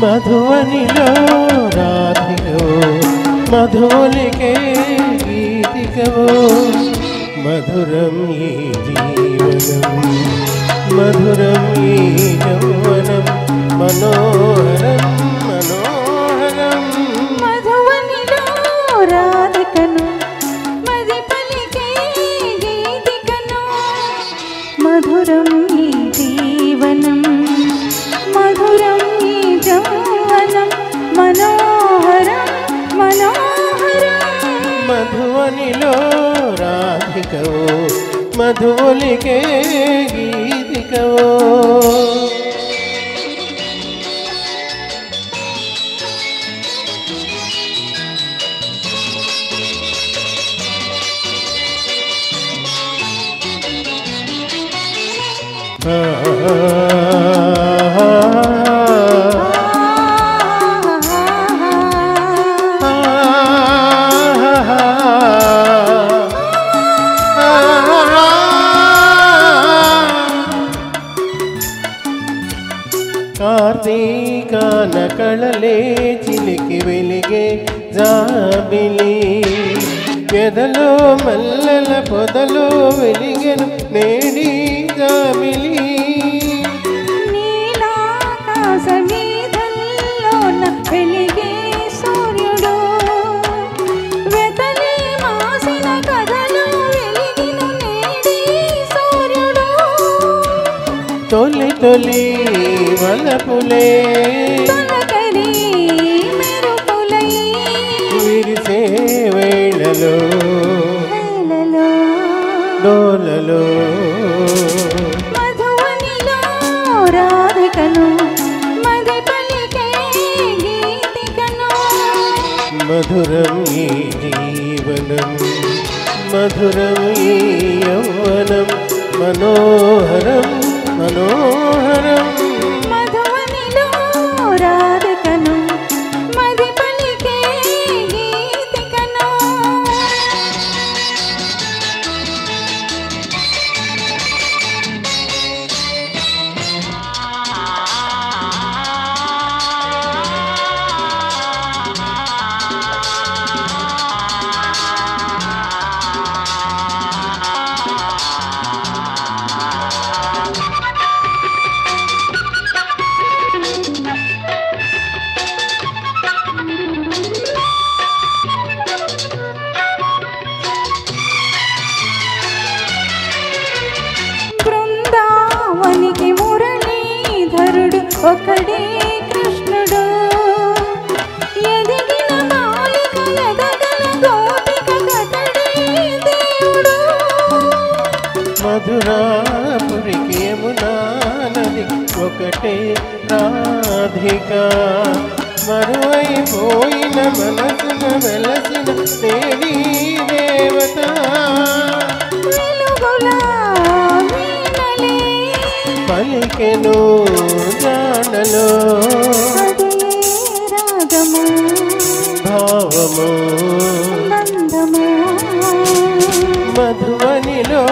మధువనిలో రాధికవో మధులికే గీతికవో మధురం ఈ జీవనం మధురం ఈ యౌవనం మనోహరం మనోహరం మధువనిలో రాధికను మది పలికే గీతికను మధురం ఈ జీవనం మధురం ఈ యౌవనం మనోహరం మనోహరం మధువనిలో రాధికవో మధులికే గీతికవో కార్తీకాన కళలే చిలికి వెలిగే జాబిలి ఎదలో మల్లెల పొదలో వెలిగెను నేడి జాబిలి నీలాకాశ వీధుల్లోన వెలిగే సూర్యుడు వెతలి మాసిన కథలు వెలిగిను నేడి సూర్యుడు తొలి తొలి వలపులే తొలకరి మెరుపులై విరిసే వేళలో వేళలో డోలలో మధువనిలో రాధికను మది పలికే గీతికను మధురం ఈ జీవనం మధురం ఈ యౌవనం మనోహరం మనోహరం మధువనిలో రాధికను మది పలికే గీతికను బృందావనికి మురళీధరుడు ఒకడే కృష్ణుడు ఎదిగిన బాలిక ఎదగల గోపిక కథడే దేవుడు మధురాపురికి యమునా నది ఒకటే రాధిక మరువైపోయిన మనసున వెలసిన తేడి దేవత వెలుగుల వీణలే పలికెను జానలో అదే రాగము భావము నందము మధువనిలో